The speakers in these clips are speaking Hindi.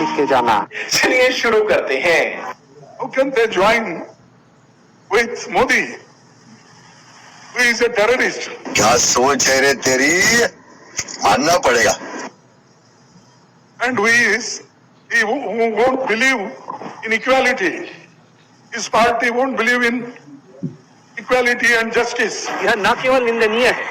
लिख के जाना। चलिए शुरू करते हैं। How can they join with Modi, who is a terrorist? क्या सोच है रे तेरी, मानना पड़ेगा। And he won't believe in equality. His party won't believe in equality and justice. यह न केवल निंदनीय है,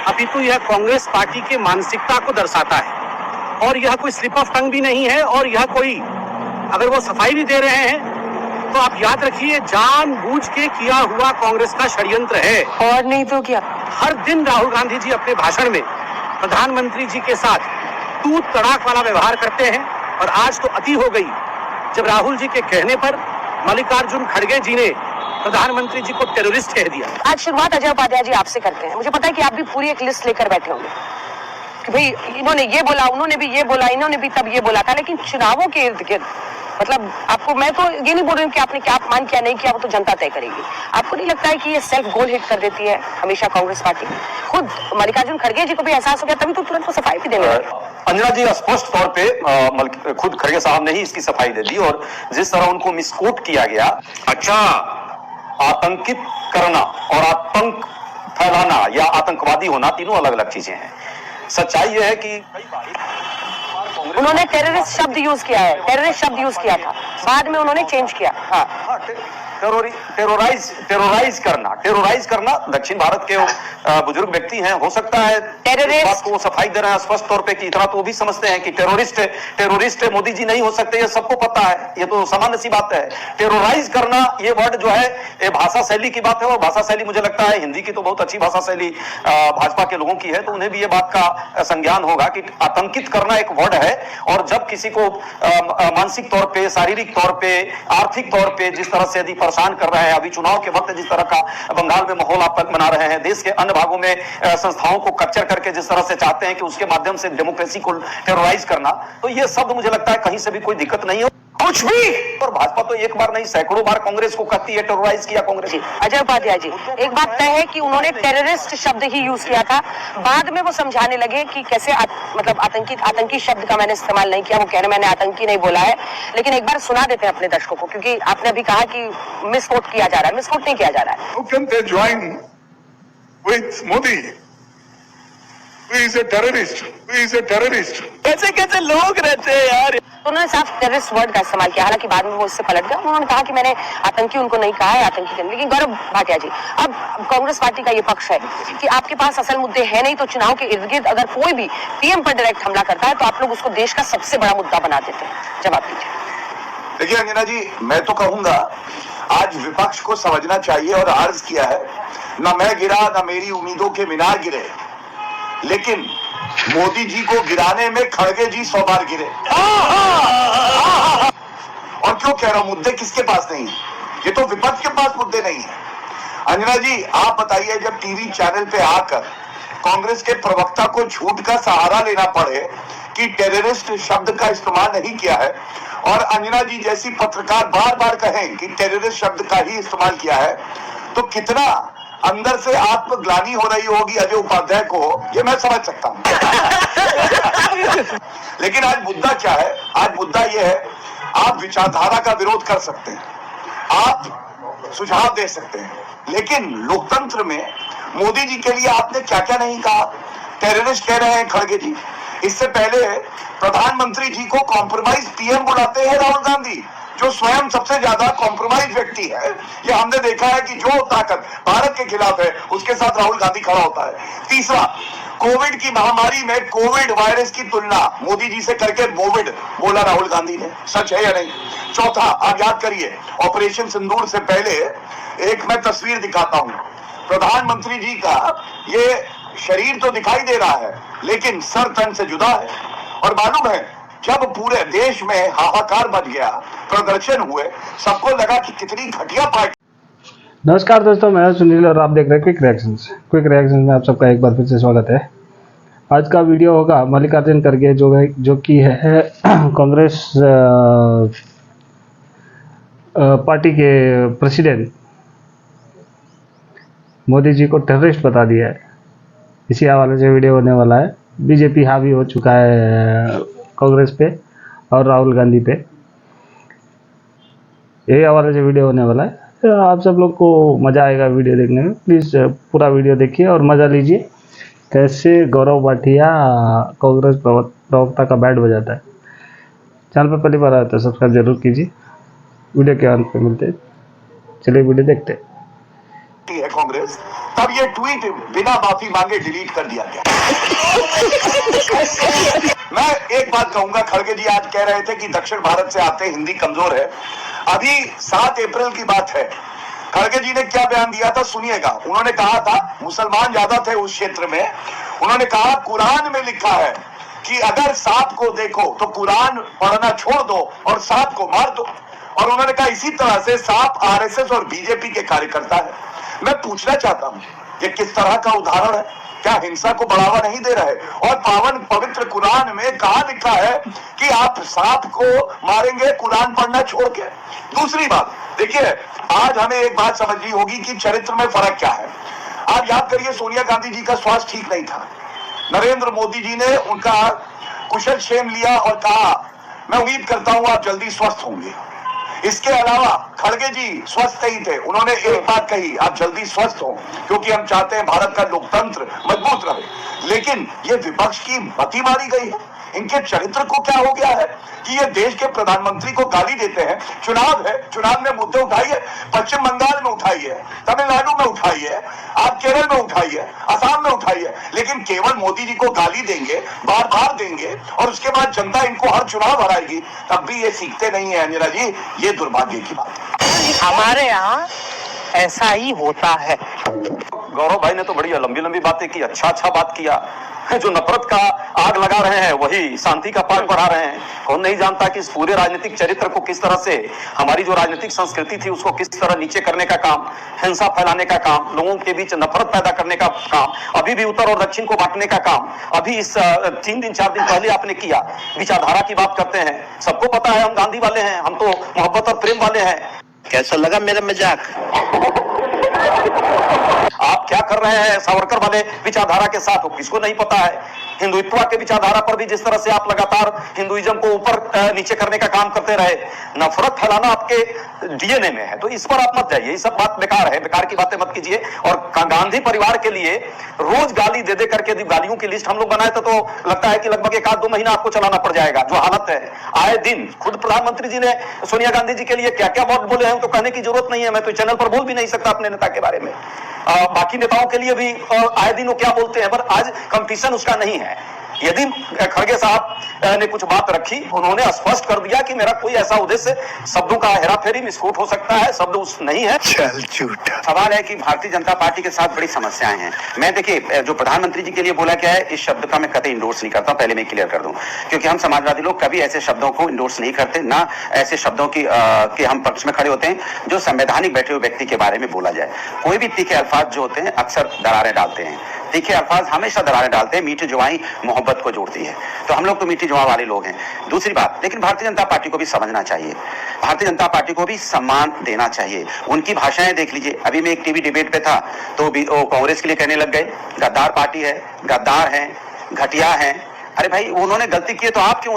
अपितु यह कांग्रेस पार्टी के मानसिकता को दर्शाता है और यह कोई स्लिप ऑफ टंग भी नहीं है। और यह कोई, अगर वो सफाई भी दे रहे हैं तो आप याद रखिए जानबूझ के किया हुआ कांग्रेस का षड्यंत्र है। और नहीं तो क्या। हर दिन राहुल गांधी जी अपने भाषण में प्रधानमंत्री जी के साथ तू तड़ाक वाला व्यवहार करते हैं और आज तो अति हो गई जब राहुल जी के कहने पर मल्लिकार्जुन खड़गे जी ने प्रधानमंत्री जी को टेररिस्ट कह दिया। आज शुरुआत अजय उपाध्याय जी आपसे करते हैं। मुझे पता है कि आप भी पूरी एक लिस्ट लेकर बैठे होंगे कि भाई इन्होंने ये बोला, उन्होंने भी ये बोला, इन्होंने भी तब ये बोला था। लेकिन चुनावों के इर्द गिर्द, मतलब आपको, मैं तो ये नहीं बोल रही हूँ कि आपने क्या अपमान किया नहीं किया, वो तो जनता तय करेगी। आपको नहीं लगता है कि ये सेल्फ गोल हिट कर देती है हमेशा कांग्रेस पार्टी? खुद मल्लिकार्जुन खड़गे जी को भी एहसास हो गया, तभी तो तुरंत वो सफाई भी देने लगे। अंजना जी स्पष्ट तौर पे खुद खड़गे साहब ने ही इसकी सफाई दे दी और जिस तरह उनको मिसकोट किया गया। अच्छा, आतंकित करना और आतंक फैलाना या आतंकवादी होना तीनों अलग अलग चीजें हैं। सच्चाई यह है कि उन्होंने टेररिस्ट शब्द यूज किया है, टेररिस्ट शब्द यूज किया था, बाद में उन्होंने चेंज किया। हाँ, टेरोराइज करना दक्षिण भारत के बुजुर्ग व्यक्ति हैं, हो सकता है बात को वो सफाई दे रहे हैं स्पष्ट तौर पे कि इतना तो वो भी समझते हैं कि टेररिस्ट मोदी जी नहीं हो सकते, ये सबको पता है, ये तो सामान्य सी बात है। टेरोराइज करना ये वर्ड जो है ये भाषा शैली की बात है और भाषा शैली मुझे लगता है हिंदी की तो बहुत अच्छी भाषा शैली भाजपा के लोगों की है, तो उन्हें भी ये बात का संज्ञान होगा कि आतंकित करना एक वर्ड है और जब किसी को मानसिक तौर पे, शारीरिक तौर पे, आर्थिक तौर पे जिस तरह से यदि परेशान कर रहे हैं, अभी चुनाव के वक्त जिस तरह का बंगाल में माहौल आप बना रहे हैं, देश के अन्य भागों में संस्थाओं को कैप्चर करके जिस तरह से चाहते हैं कि उसके माध्यम से डेमोक्रेसी को टेरराइज करना, तो ये शब्द मुझे लगता है कहीं से भी कोई दिक्कत नहीं है कुछ भी। और भाजपा तो एक बार नहीं सैकड़ों बार कांग्रेस को कहती है टेरराइज किया कांग्रेस। अजय उपाध्याय जी, एक बात तय है कि उन्होंने टेररिस्ट शब्द ही यूज किया था, बाद में वो समझाने लगे कि कैसे मतलब आतंकी शब्द का मैंने इस्तेमाल नहीं किया, वो कह रहे मैंने आतंकी नहीं बोला है। लेकिन एक बार सुना देते हैं अपने दर्शकों को, क्योंकि आपने अभी कहा कि मिसकोट किया जा रहा है, मिसकोट नहीं किया जा रहा है। How can they join with Modi, who is a terrorist? Who is a terrorist? कैसे कैसे लोग रहते हैं यार। उन्होंने साफ टेररिस्ट वर्ड का इस्तेमाल किया, हालांकि बाद में वो इससे पलट गया। उन्होंने कहा कि मैंने आतंकी उनको नहीं कहा है, आतंकी नहीं। लेकिन गौरव भाटिया जी, अब कांग्रेस पार्टी का ये पक्ष है कि आपके पास असल मुद्दे हैं नहीं, तो चुनाव के इर्द गिर्द अगर कोई भी पीएम पर डायरेक्ट हमला करता है तो आप लोग उसको देश का सबसे बड़ा मुद्दा बना देते हैं। जवाब दीजिए। देखिए अंजना जी, मैं तो कहूंगा आज विपक्ष को समझना चाहिए और अर्ज किया है, न मैं गिरा न मेरी उम्मीदों के मीनार गिरे, लेकिन मोदी जी को गिराने में खड़गे जी 100 बार गिरे। और क्यों कह रहा हूं, मुद्दे किसके पास नहीं है? ये तो विपक्ष के पास मुद्दे नहीं है। अंजना जी, आप बताइए, जब टीवी चैनल पे आकर कांग्रेस के प्रवक्ता को झूठ का सहारा लेना पड़े कि टेररिस्ट शब्द का इस्तेमाल नहीं किया है, और अंजना जी जैसी पत्रकार बार बार कहें कि टेररिस्ट शब्द का ही इस्तेमाल किया है, तो कितना अंदर से आत्मग्लानि हो रही होगी अजय उपाध्याय को, ये मैं समझ सकता हूं। लेकिन आज मुद्दा क्या है? आज मुद्दा यह है, आप विचारधारा का विरोध कर सकते हैं, आप सुझाव दे सकते हैं, लेकिन लोकतंत्र में मोदी जी के लिए आपने क्या क्या नहीं कहा। टेररिस्ट कह रहे हैं खड़गे जी, इससे पहले प्रधानमंत्री जी को कॉम्प्रोमाइज पीएम बुलाते हैं राहुल गांधी, जो स्वयं सबसे ज्यादा कॉम्प्रोमाइज व्यक्ति है। ये हमने देखा है कि जो ताकत भारत के खिलाफ है उसके साथ राहुल गांधी खड़ा होता है। तीसरा, कोविड की महामारी में कोविड वायरस की तुलना मोदी जी से करके कोविड बोला राहुल गांधी ने, सच है या नहीं? चौथा, आप याद करिए, ऑपरेशन सिंदूर से पहले एक मैं तस्वीर दिखाता हूं, प्रधानमंत्री जी का ये शरीर तो दिखाई दे रहा है लेकिन सर तन से जुदा है। और मालूम है, जब पूरे देश में हाहाकार मच गया, प्रदर्शन हुए, सबको लगा कि कितनी घटिया पार्टी। नमस्कार दोस्तों, मैं सुनील और आप देख रहे हैं क्विक रिएक्शंस में आप सबका एक बार फिर से स्वागत है। आज का वीडियो होगा मल्लिकार्जुन खड़गे जो कि है कांग्रेस पार्टी के प्रेसिडेंट, मोदी जी को टेररिस्ट बता दिया है। इसी हवाले से वीडियो होने वाला है। बीजेपी हावी हो चुका है कांग्रेस पे और राहुल गांधी पे। यही हवाले से वीडियो होने वाला है। आप सब लोग को मज़ा आएगा वीडियो देखने में। प्लीज़ पूरा वीडियो देखिए और मज़ा लीजिए कैसे गौरव भाटिया कांग्रेस प्रवक्ता का बैट बजाता है। चैनल पर पहली बार आया तो सब्सक्राइब जरूर कीजिए। वीडियो के अंत पे मिलते हैं। चलिए वीडियो देखते हैं। है कांग्रेस, तब ये ट्वीट बिना माफी मांगे डिलीट कर दिया गया। मैं एक बात कहूंगा, खड़गे जी आज कह रहे थे कि दक्षिण भारत से आते हिंदी कमजोर है। अभी 7 अप्रैल की बात है, खड़गे जी ने क्या बयान दिया था सुनिएगा। उन्होंने कहा था, मुसलमान ज्यादा थे उस क्षेत्र में, उन्होंने कहा कुरान में लिखा है कि अगर सांप को देखो तो कुरान पढ़ना छोड़ दो और सांप को मार दो। और उन्होंने कहा इसी तरह से सांप आरएसएस और बीजेपी के कार्यकर्ता है। मैं पूछना चाहता हूं ये किस तरह का उदाहरण है? क्या हिंसा को बढ़ावा नहीं दे रहे? और पावन पवित्र कुरान में कहा लिखा है कि आप सांप को मारेंगे कुरान पढ़ना छोड़ के? दूसरी बात देखिए, आज हमें एक बात समझनी होगी कि चरित्र में फर्क क्या है। आप याद करिए, सोनिया गांधी जी का स्वास्थ्य ठीक नहीं था। नरेंद्र मोदी जी ने उनका कुशल क्षेम लिया और कहा मैं उम्मीद करता हूं आप जल्दी स्वस्थ होंगे। इसके अलावा खड़गे जी स्वस्थ नहीं थे, उन्होंने एक बात कही, आप जल्दी स्वस्थ हो क्योंकि हम चाहते हैं भारत का लोकतंत्र मजबूत रहे। लेकिन ये विपक्ष की मति मारी गई है। इनके चरित्र को क्या हो गया है कि ये देश के प्रधानमंत्री को गाली देते हैं। चुनाव है, चुनाव में मुद्दे उठाइए, पश्चिम बंगाल में उठाइए, तमिलनाडु में उठाइए, आप केरल में उठाइए, असम में उठाइए, लेकिन केवल मोदी जी को गाली देंगे, बार बार देंगे और उसके बाद जनता इनको हर चुनाव हराएगी, तब भी ये सीखते नहीं है। अंजना जी, ये दुर्भाग्य की बात है। हमारे यहाँ ऐसा ही होता है। गौरव भाई ने तो बड़ी लंबी लंबी बातें की, अच्छा बात किया। जो नफरत का आग लगा रहे हैं वही शांति का पाठ बढ़ा रहे हैं। कौन नहीं जानता कि इस पूरे राजनीतिक चरित्र को किस तरह से, हमारी जो राजनीतिक संस्कृति थी उसको किस तरह नीचे करने का काम, हिंसा फैलाने का काम, लोगों के बीच नफरत पैदा करने का काम, अभी भी उत्तर और दक्षिण को बांटने का काम अभी इस 3 दिन 4 दिन पहले आपने किया। विचारधारा की बात करते हैं, सबको पता है हम गांधी वाले हैं, हम तो मोहब्बत और प्रेम वाले हैं। कैसा लगा मेरा मजाक? आप क्या कर रहे हैं सावरकर वाले विचारधारा के साथ, किसको नहीं पता है। हिंदुत्व के विचारधारा पर भी जिस तरह से आप लगातार हिंदुइज्म को ऊपर नीचे करने का काम करते रहे, नफरत फैलाना आपके डीएनए में है, तो इस पर आप मत जाइए। ये सब बात बेकार है, बेकार की बातें मत कीजिए। और गांधी परिवार के लिए रोज गाली दे दे करके गालियों की लिस्ट हम लोग बनाए तो लगता है कि लगभग 1-2 महीना आपको चलाना पड़ जाएगा। जो हालत है आए दिन, खुद प्रधानमंत्री जी ने सोनिया गांधी जी के लिए क्या क्या बात बोले हैं तो कहने की जरूरत नहीं है। मैं तो चैनल पर बोल भी नहीं सकता अपने नेता के बारे में। बाकी नेताओं के लिए भी आए दिन वो क्या बोलते हैं, पर आज कंपटीशन उसका नहीं है। यदि खड़गे साहब ने कुछ बात रखी, उन्होंने स्पष्ट कर दिया कि मेरा कोई ऐसा उद्देश्य शब्दों का हेराफेरी मिसकूट हो सकता है, शब्द उस नहीं है। चल झूठा। सवाल है कि भारतीय जनता पार्टी के साथ बड़ी समस्याएं हैं। मैं देखिए, जो प्रधानमंत्री जी के लिए बोला गया है, इस शब्द का मैं कतई इंडोर्स नहीं करता, पहले मैं क्लियर कर दूं, क्योंकि हम समाजवादी लोग कभी ऐसे शब्दों को इंडोर्स नहीं करते, ना ऐसे शब्दों की के हम पक्ष में खड़े होते हैं जो संवैधानिक बैठे हुए व्यक्ति के बारे में बोला जाए। कोई भी तीखे अल्फाज जो होते हैं अक्सर दरारें डालते हैं। तीखे अल्फाज हमेशा दरारें डालते हैं, मीठी जुबानी मोहब्बत को जोड़ती है। तो हम लोग तो मीठी जुबान वाले लोग हैं। दूसरी बात, लेकिन भारतीय जनता पार्टी को भी समझना चाहिए, भारतीय जनता पार्टी को भी सम्मान देना चाहिए। उनकी भाषाएं देख लीजिए। अभी मैं एक टीवी डिबेट पे था तो कांग्रेस के लिए कहने लग गए गद्दार पार्टी है, गद्दार है, घटिया है। अरे भाई, उन्होंने गलती की है तो आप क्यों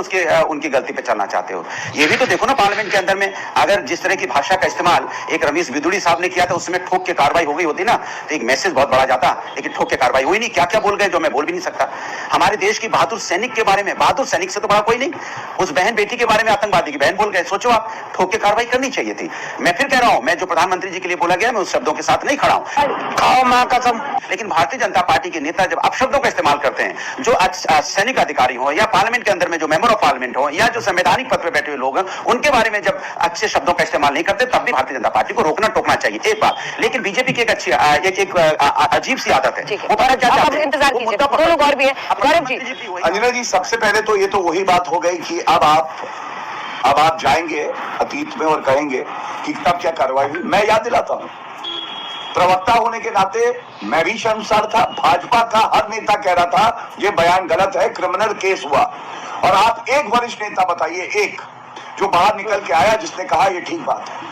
उनकी गलती पे चलना चाहते हो? ये भी तो देखो ना, पार्लियामेंट के अंदर में अगर जिस तरह की भाषा का इस्तेमाल एक रमेश बिदुड़ी साहब ने किया था, उसमें ठोक के कार्रवाई हो गई होती ना, तो एक मैसेज बहुत बड़ा जाता, लेकिन ठोक के कार्रवाई हुई नहीं। क्या क्या बोल गए जो मैं बोल भी नहीं सकता। हमारे देश की बहादुर सैनिक के बारे में, बहादुर सैनिक से तो बड़ा कोई नहीं, उस बहन बेटी के बारे में आतंकवादी की बहन बोल गए। सोचो आप, ठोक के कार्रवाई करनी चाहिए थी। मैं फिर कह रहा हूं, मैं जो प्रधानमंत्री जी के लिए बोला गया मैं उस शब्दों के साथ नहीं खड़ा हूं, खाओ मां कसम। लेकिन भारतीय जनता पार्टी के नेता जब अपशब्दों का इस्तेमाल करते हैं, जो सैनिक अधिकारी हो या पार्लियामेंट के अंदर में जो मेंबर ऑफ पार्लियामेंट हो या जो संवैधानिक पद पर बैठे हुए लोग हैं, उनके बारे में जब अच्छे शब्दों का इस्तेमाल नहीं करते, तब भी भारतीय जनता पार्टी को रोकना टोकना चाहिए। एक बात, लेकिन बीजेपी की एक अच्छी एक अजीब सी आदत है, वो भारत जाता है। इंतजार कीजिए, दो लोग और भी हैं। गौरव जी, अंजना जी, सबसे पहले तो ये तो वही बात हो गई कि अब आप जाएंगे अतीत में और कहेंगे कि तब क्या कार्रवाई हुई। मैं याद दिलाता हूं, प्रवक्ता होने के नाते मैं भी शर्मसार था। भाजपा का हर नेता कह रहा था ये बयान गलत है, क्रिमिनल केस हुआ। और आप एक वरिष्ठ नेता बताइए, एक जो बाहर निकल के आया जिसने कहा ये ठीक बात है।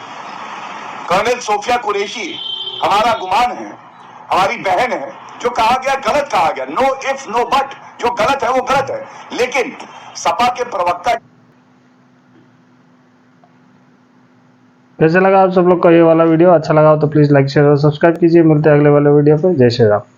कर्नल सोफिया कुरैशी हमारा गुमान है, हमारी बहन है। जो कहा गया गलत कहा गया, नो इफ नो बट, जो गलत है वो गलत है। लेकिन सपा के प्रवक्ता कैसे लगा आप सब लोग का ये वाला वीडियो? अच्छा लगा हो तो प्लीज़ लाइक शेयर और सब्सक्राइब कीजिए। मिलते हैं अगले वाले वीडियो पे। जय श्री राम।